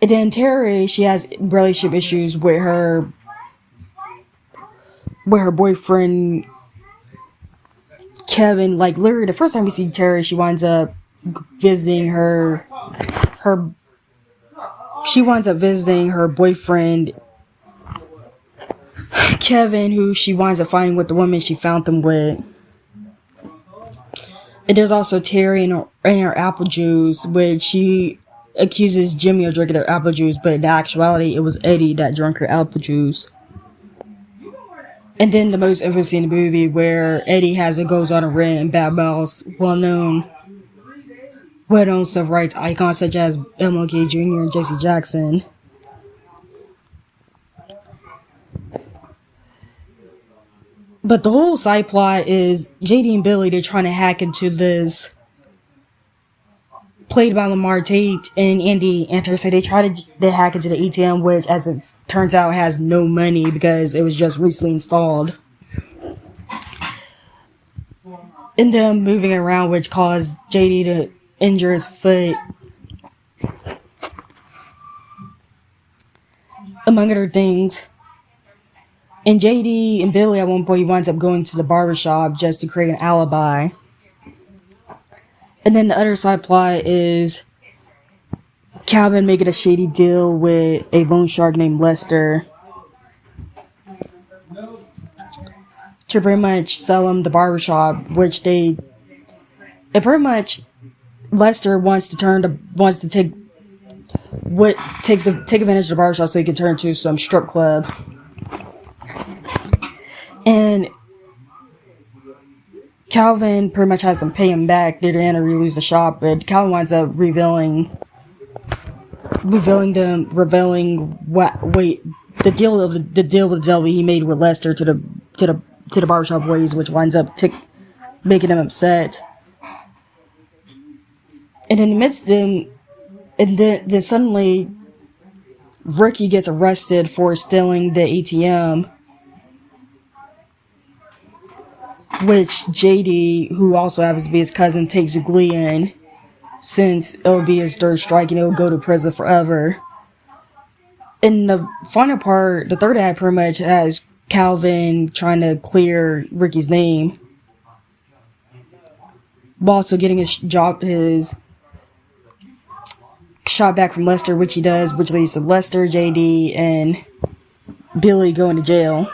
And then Terry, she has relationship issues with her boyfriend Kevin. Like literally, the first time we see Terry, she winds up visiting her boyfriend Kevin, who she winds up finding with the woman she found them with. And there's also Terry and her apple juice, which she accuses Jimmy of drinking her apple juice, but in actuality, it was Eddie that drank her apple juice. And then the most infamous scene in the movie where Eddie goes on a rant and badmouths well-known civil rights icons such as MLK Jr. and Jesse Jackson. But the whole side plot is JD and Billy, they're trying to hack into this, played by Lamar Tate and Andy Anter. So they hack into the ATM, which as it turns out has no money because it was just recently installed. And them moving around, which caused JD to injure his foot, among other things. And JD and Billy at one point winds up going to the barbershop just to create an alibi. And then the other side plot is Calvin making a shady deal with a loan shark named Lester to pretty much sell him the barbershop, which pretty much Lester wants to take advantage of the barbershop so he can turn into some strip club. And Calvin pretty much has to pay him back. They're going to lose the shop, but Calvin winds up revealing the deal with the devil he made with Lester to the barbershop boys, which winds up making them upset. And in the midst of them, and then suddenly Ricky gets arrested for stealing the ATM, which JD, who also happens to be his cousin, takes a glee in, since it'll be his third strike and he'll go to prison forever. In the final part, the third act pretty much has Calvin trying to clear Ricky's name, while also getting his shot back from Lester, which he does, which leads to Lester, JD, and Billy going to jail.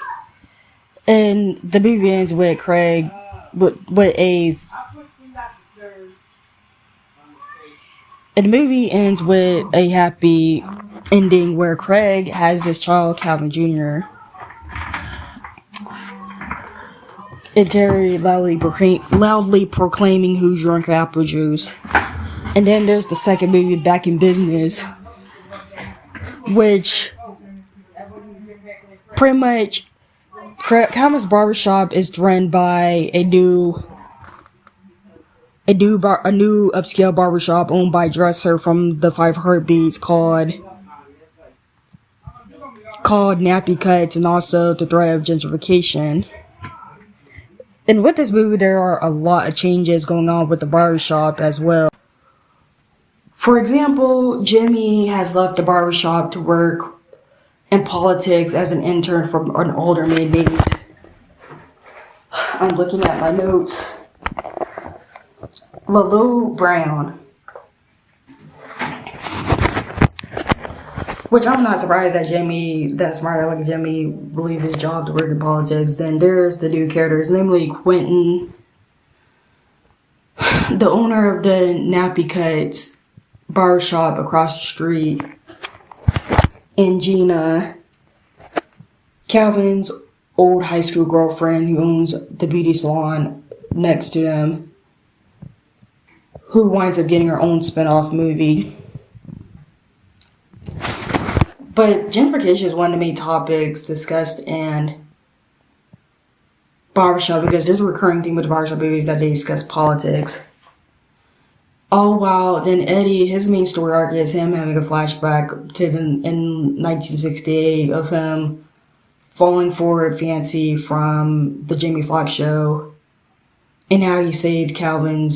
And the movie ends with Craig, and the movie ends with a happy ending where Craig has his child, Calvin Jr. And Terry loudly proclaiming who drank apple juice. And then there's the second movie, Back in Business, which pretty much Calvin's barbershop is run by a new upscale barbershop owned by a dresser from the Five Heartbeats called Nappy Cuts, and also the threat of gentrification. And with this movie, there are a lot of changes going on with the barbershop as well. For example, Jimmy has left the barbershop to work in politics as an intern for an older man named, I'm looking at my notes, Lalo Brown. Which I'm not surprised that that smart like Jimmy, will leave his job to work in politics. Then there's the new characters, namely Quentin, the owner of the Nappy Cuts barbershop across the street, and Gina, Calvin's old high school girlfriend who owns the beauty salon next to them, who winds up getting her own spinoff movie. But gentrification is one of the main topics discussed in Barbershop, because there's a recurring theme with the Barbershop movies that they discuss politics. All while then Eddie, his main story arc is him having a flashback to in 1968 of him falling for Fancy from the Jamie Foxx show, and how he saved Calvin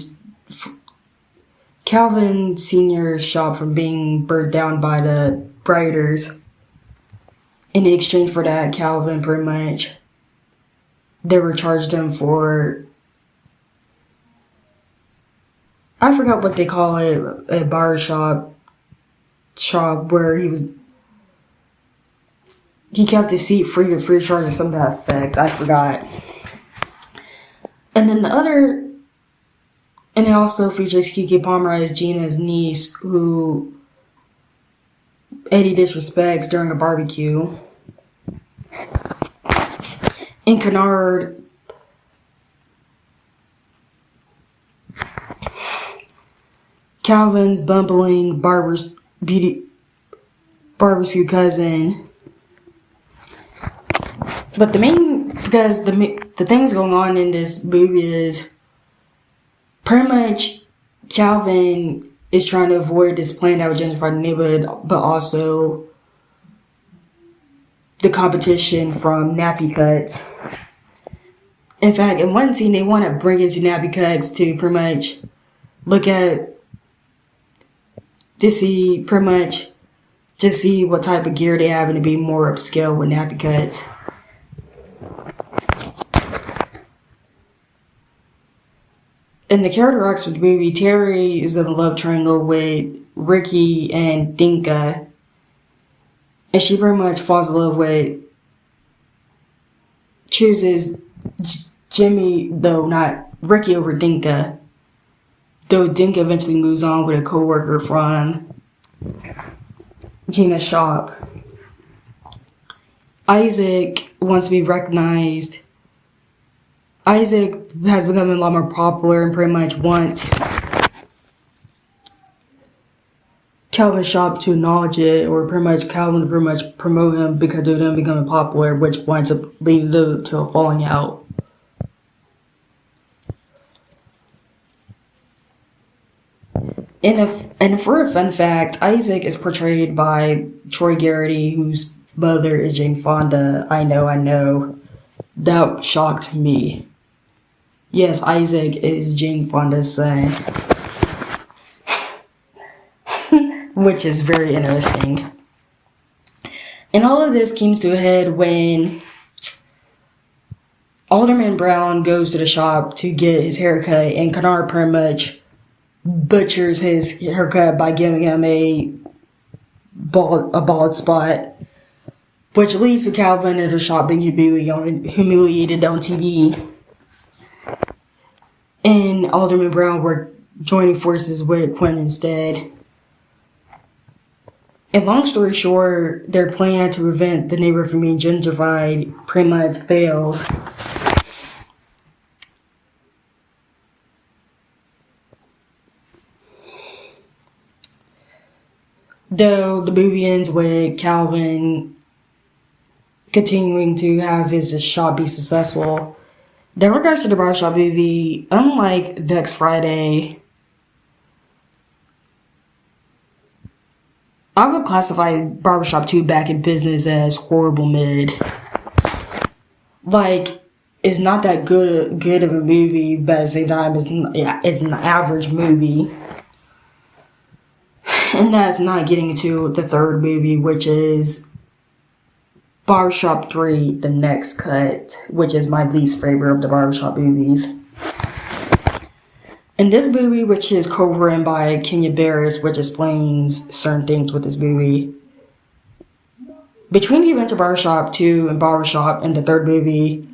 Sr.'s shop from being burnt down by the rioters. In exchange for that, Calvin pretty much, they were charged him for, I forgot what they call it, a barbershop shop where he kept his seat free of charge or something to that effect. I forgot. And then and it also features Keke Palmer as Gina's niece, who Eddie disrespects during a barbecue. In Kennard, Calvin's bumbling barbecue cousin. But because the things going on in this movie is pretty much Calvin is trying to avoid this plan that would gentrify the neighborhood, but also the competition from nappy cuts. In fact, in one scene, they want to bring into nappy cuts to pretty much look at just see what type of gear they have and to be more upscale with nappy cuts. In the character arcs of the movie, Terry is in a love triangle with Ricky and Dinka. And she pretty much falls in love with, chooses Jimmy, though not Ricky over Dinka. Though Dinka eventually moves on with a co-worker from Gina's shop. Isaac wants to be recognized. Isaac has become a lot more popular and pretty much wants Calvin's shop to acknowledge it, or pretty much Calvin to pretty much promote him because of them becoming popular, which winds up leading to a falling out. And for a fun fact, Isaac is portrayed by Troy Garrity, whose mother is Jane Fonda. I know. That shocked me. Yes, Isaac is Jane Fonda's son. Which is very interesting. And all of this comes to a head when Alderman Brown goes to the shop to get his haircut, and Kennard pretty much butchers his haircut by giving him a bald spot, which leads to Calvin at the shop being humiliated on TV. And Alderman Brown were joining forces with Quinn instead. And long story short, their plan to prevent the neighborhood from being gentrified pretty much fails. Though the movie ends with Calvin continuing to have his shop be successful. In regards to the Barbershop movie, unlike Next Friday, I would classify Barbershop 2 Back in Business as horrible mid. Like, it's not that good of a movie, but at the same time, it's an average movie. And that's not getting into the third movie, which is Barbershop 3, The Next Cut, which is my least favorite of the Barbershop movies. In this movie, which is co-written by Kenya Barris, which explains certain things with this movie. Between the events of Barbershop 2 and Barbershop and the third movie,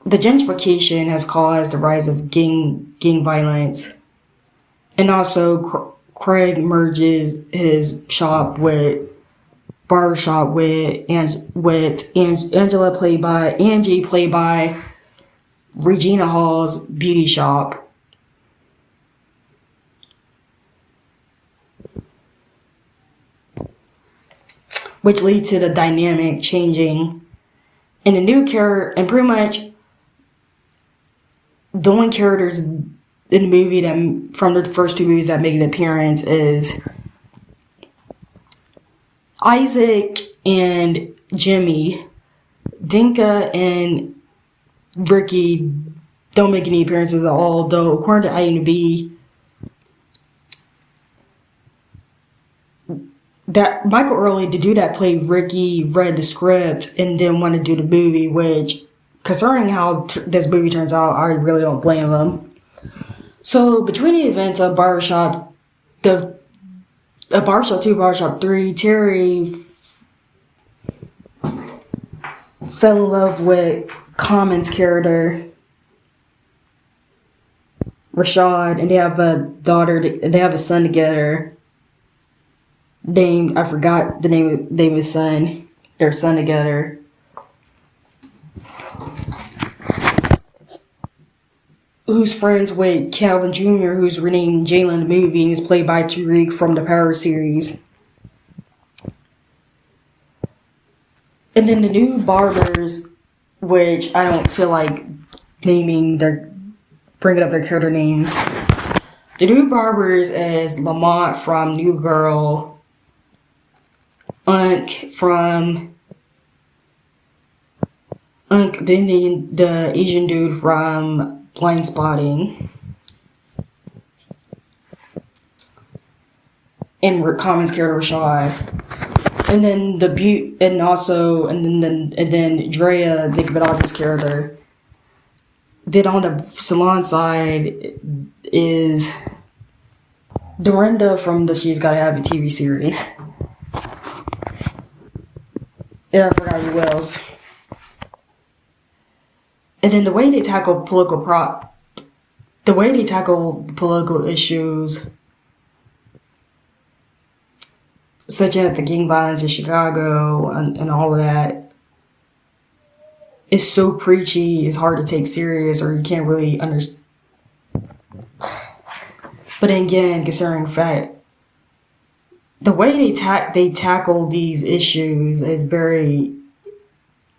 the gentrification has caused the rise of gang violence. And also, Craig merges his shop with Barbershop with Angela played by Angie, played by Regina Hall's beauty shop. Which leads to the dynamic changing. And the new character, and pretty much the only characters in the movie that from the first two movies that make an appearance is Isaac and Jimmy. Dinka and Ricky don't make any appearances at all, though according to IMDb, that Michael Early, the dude that played Ricky, read the script and didn't want to do the movie, which, concerning how this movie turns out, I really don't blame him. So, between the events of Barbershop, Barbershop 2, Barbershop 3, Terry fell in love with Common's character, Rashad, and they have a son together named, I forgot the name of his son, their son together. Who's friends with Calvin Jr., who's renamed Jalen in the movie and is played by Tariq from the Power series. And then the new Barbers, which I don't feel like bringing up their character names. The new Barbers is Lamont from New Girl, then the Asian dude from Blind Spotting, and Common's character Rashad, and then then Drea, Nick Minaj's character. Then on the salon side is Dorinda from the She's Gotta Have a TV series. And I forgot who else. And then the way they tackle political issues, such as the gang violence in Chicago and all of that, is so preachy. It's hard to take serious, or you can't really understand. But then again, considering the fact, the way they tackle these issues is very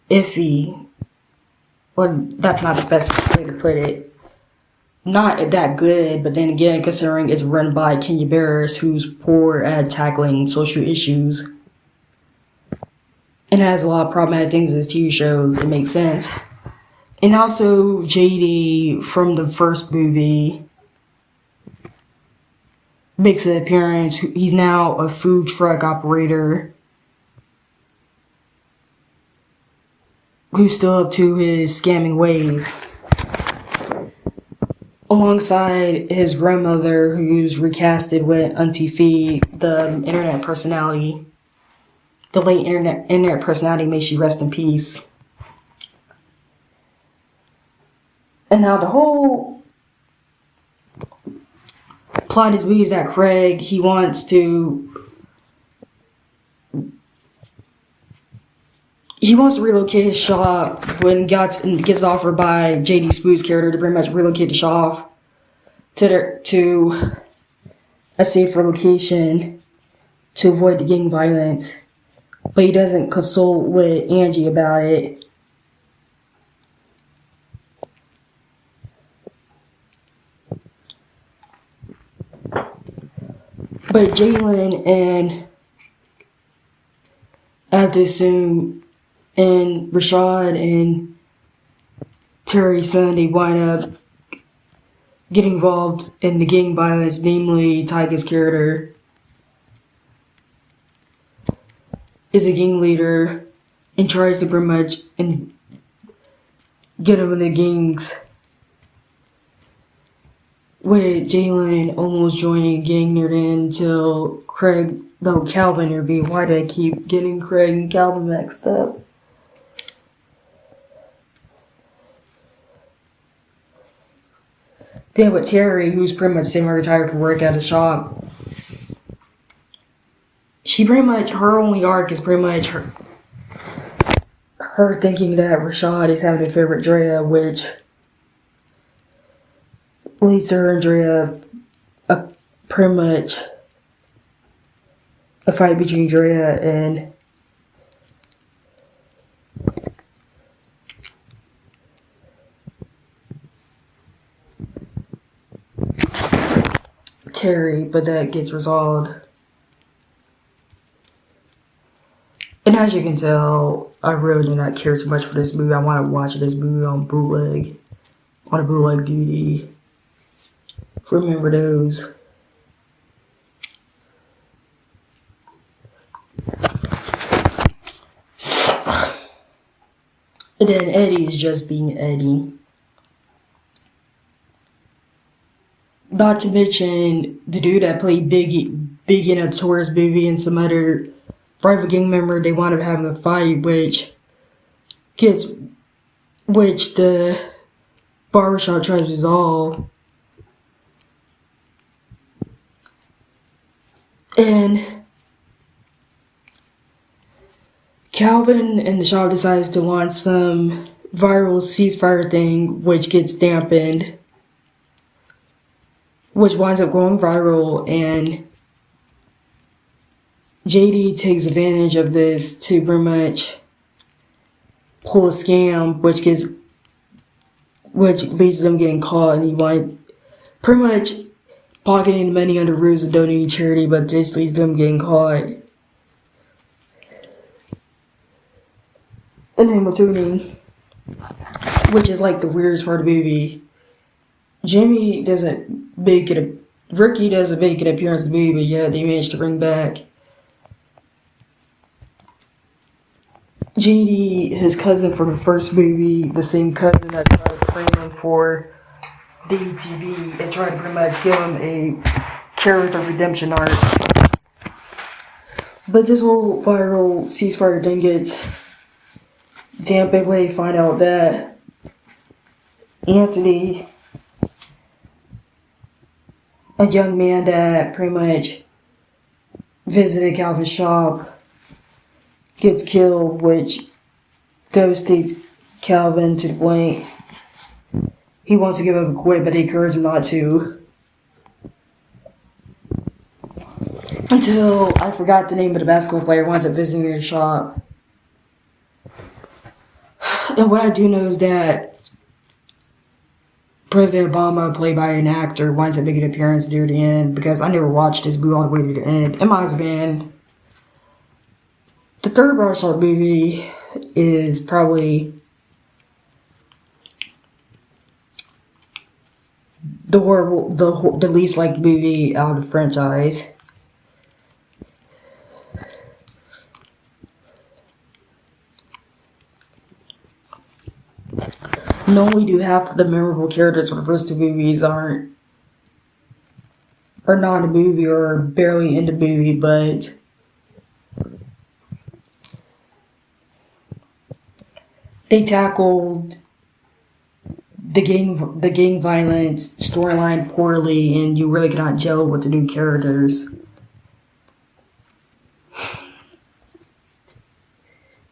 iffy. Well, that's not the best way to put it. Not that good, but then again, considering it's run by Kenya Barris, who's poor at tackling social issues and has a lot of problematic things in his TV shows, it makes sense. And also, JD from the first movie makes an appearance. He's now a food truck operator who's still up to his scamming ways, alongside his grandmother, who's recasted with Auntie Fee, the internet personality, the late internet personality. May she rest in peace. And now the whole plot of this movie is that Craig, he wants to relocate his shop when gets offered by JD Spoon's character to pretty much relocate the shop to a safer location to avoid the gang violence. But he doesn't consult with Angie about it. But Jalen and I have to assume, and Rashad and Terry's son, they wind up getting involved in the gang violence, namely Tyga's character is a gang leader and tries to pretty much get him in the gangs, with Jalen almost joining a gang near the end until Calvin intervened. Why do I keep getting Craig and Calvin mixed up? Then with Terry, who's pretty much semi-retired from work at a shop, her only arc is pretty much her thinking that Rashad is having a favorite Drea, which leads to her and Drea pretty much a fight between Drea and Terry, but that gets resolved. And as you can tell, I really do not care too much for this movie. I want to watch this movie on a bootleg duty. Remember those. And then Eddie is just being Eddie. Not to mention the dude that played Big in a tourist movie and some other private gang member. They wound up having a fight, which the barbershop tries to resolve. And Calvin and the shop decides to launch some viral ceasefire thing, which gets dampened, which winds up going viral, and JD takes advantage of this to pretty much pull a scam, which leads to them getting caught, and he might pretty much pocketing the money under rules of donating charity, but this leads to them getting caught. And name of tuning, which is like the weirdest part of the movie. Ricky doesn't make an appearance in the movie, but yeah, they managed to bring back JD, his cousin from the first movie, the same cousin that tried to frame him for DTV and tried to pretty much give him a character redemption arc. But this whole viral ceasefire thing gets dampened when they find out that Anthony, a young man that pretty much visited Calvin's shop, gets killed, which devastates Calvin to the point he wants to give up and quit, but they encourage him not to. Until I forgot the name of the basketball player winds up visiting the shop. And what I do know is that President Obama, played by an actor, winds up making an appearance near the end, because I never watched this movie all the way to the end. It might have been the third Barbershop movie is probably the least liked movie out of the franchise. Not only do half of the memorable characters for the first two movies are not in the movie or barely in the movie, but they tackled the gang violence storyline poorly, and you really cannot gel with the new characters.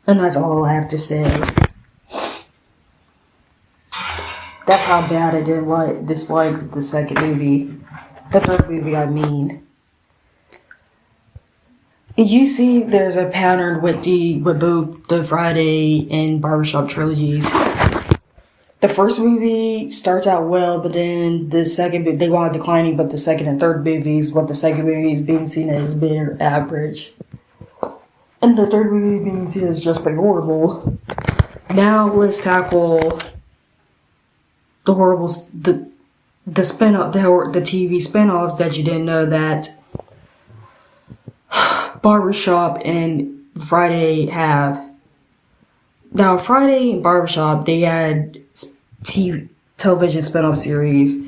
And that's all I have to say. That's how bad I didn't dislike the second movie. The third movie, I mean. You see there's a pattern with both the Friday and Barbershop trilogies. The first movie starts out well, but then the second they want declining, but the second and third movies, what the second movie is being seen as being average. And the third movie being seen as just being horrible. Now let's tackle the TV spinoffs that you didn't know that Barbershop and Friday have. Now, Friday and Barbershop, they had television spinoff series.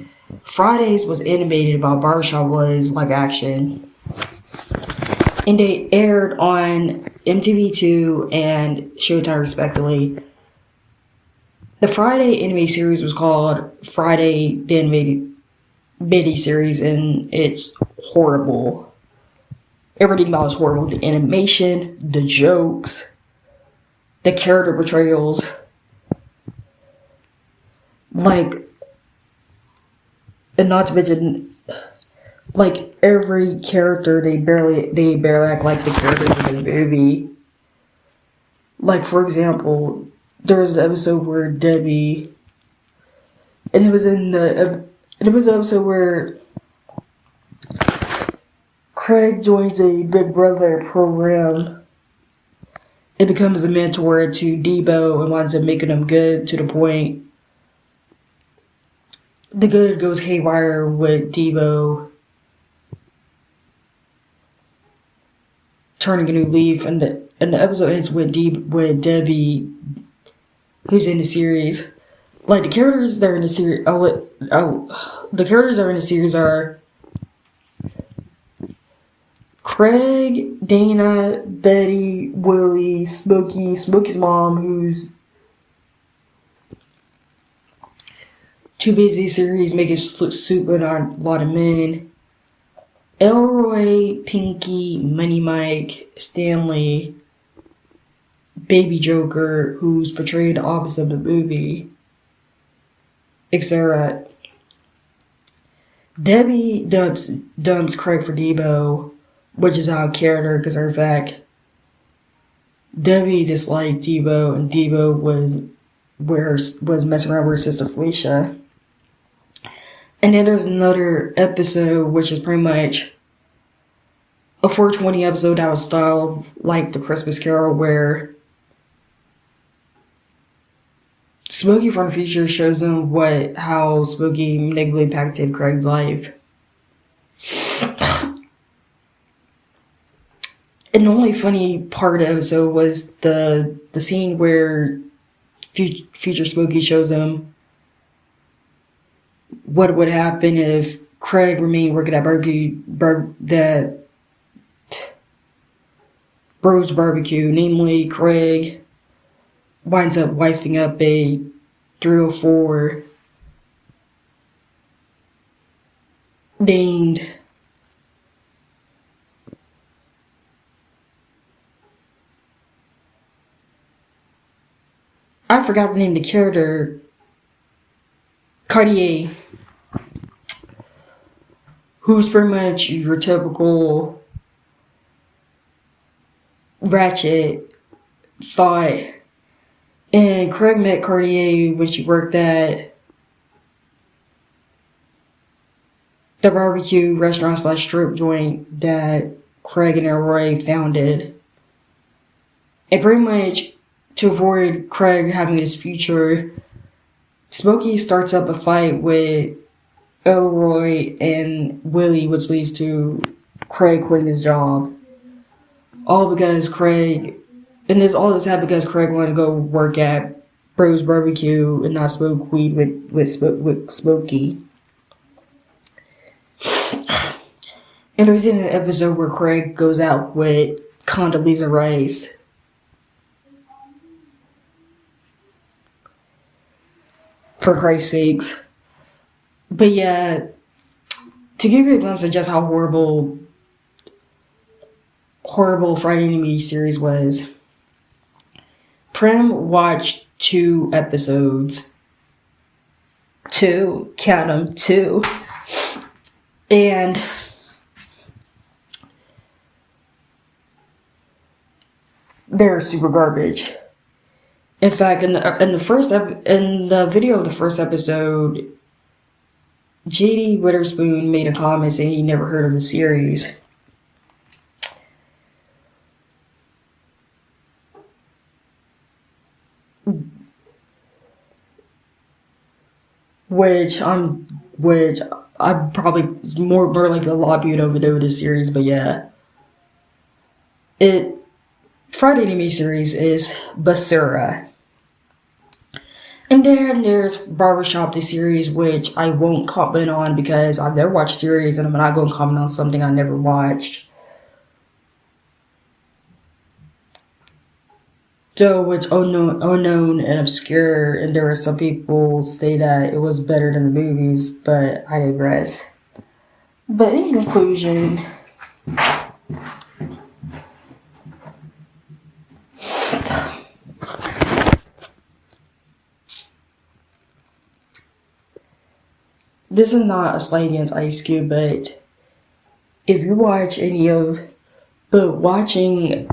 Fridays was animated, while Barbershop was live action. And they aired on MTV2 and Showtime, respectively. The Friday anime series was called Friday the Animated Mini-Series, and it's horrible. Everything about it is horrible. The animation, the jokes, the character portrayals. And not to mention, every character, they barely act like the characters in the movie. For example, there was an episode where Debbie, and it was the episode where Craig joins a Big Brother program and becomes a mentor to Debo and winds up making him good to the point the good goes haywire with Debo turning a new leaf, and the episode ends with Debbie, who's in the series. The characters that are in the series, the characters that are in the series are Craig, Dana, Betty, Willie, Smokey's mom, who's too busy series making soup with a lot of men, Elroy, Pinky, Money Mike, Stanley, Baby Joker, who's portrayed the opposite of the movie, etc. Debbie dumps Craig for Debo, which is out of character because, in fact, Debbie disliked Debo, and Debo was messing around with her sister Felicia. And then there's another episode, which is pretty much a 420 episode that was styled like the Christmas Carol, where Smokey from the future shows them how Smokey negatively impacted Craig's life. And the only funny part of the episode was the scene where future Smokey shows him what would happen if Craig remained working at Bro's Barbecue. Namely, Craig winds up wifing up a 304 named I forgot the name of the character. Cartier, who's pretty much your typical ratchet thought. And Craig met Cartier when she worked at the barbecue restaurant / strip joint that Craig and Elroy founded. And pretty much to avoid Craig having his future, Smokey starts up a fight with Elroy and Willie, which leads to Craig quitting his job. All because Craig, and all this happened because Craig wanted to go work at Bro's Barbecue and not smoke weed with Smokey. And there's even an episode where Craig goes out with Condoleezza Rice. For Christ's sakes. But yeah, to give you a glimpse of just how horrible Friday Anime series was, Prim watched 2 episodes. 2, count them, 2. And they're super garbage. In fact, in the video of the first episode, J.D. Witherspoon made a comment saying he never heard of the series. Which I probably more like a lot viewed over this series, but yeah. Friday Anime series is Basura. And then there's Barbershop, the series, which I won't comment on because I've never watched the series and I'm not going to comment on something I never watched. So it's unknown and obscure, and there are some people say that it was better than the movies, but I digress. But in conclusion, this is not a slight against Ice Cube, but if you watch watching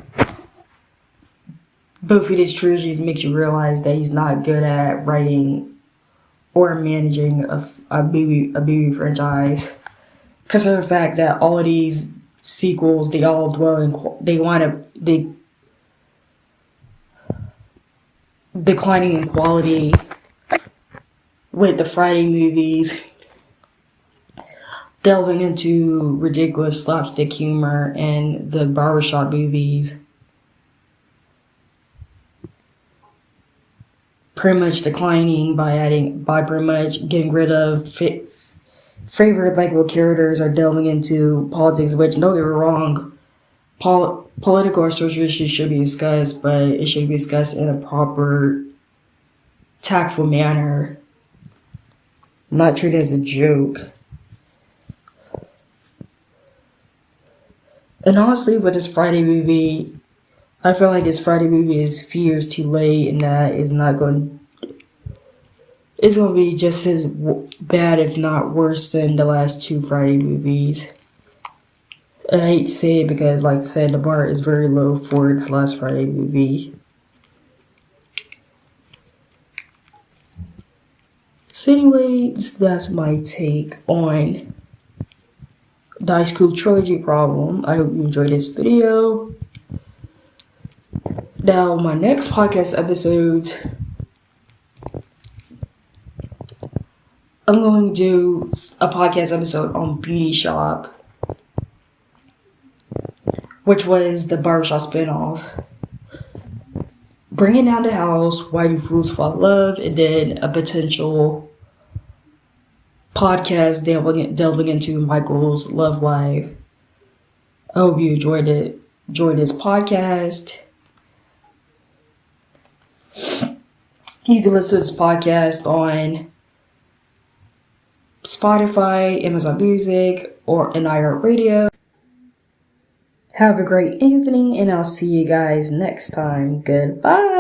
both of these trilogies makes you realize that he's not good at writing or managing a movie franchise. Because of the fact that all of these sequels, they all declining in quality, with the Friday movies delving into ridiculous slapstick humor, and the Barbershop movies pretty much declining by pretty much getting rid of favorite likable characters, or delving into politics, which, don't get me wrong, political or social issues should be discussed, but it should be discussed in a proper, tactful manner, not treated as a joke. And honestly, with this Friday movie, I feel like this Friday movie is few years too late, and that is not going. It's going to be just as bad, if not worse, than the last two Friday movies. I hate to say it because, like I said, the bar is very low for the last Friday movie. So anyways, that's my take on the high school trilogy problem. I hope you enjoyed this video. Now, my next podcast episodes, I'm going to do a podcast episode on Beauty Shop, which was the Barbershop spinoff. Bringing down the house, why do fools fall in love, and then a potential podcast delving into Michael's love life. I hope you enjoyed it. Enjoyed this podcast. You can listen to this podcast on Spotify, Amazon Music, or an iHeartRadio. Have a great evening, and I'll see you guys next time. Goodbye.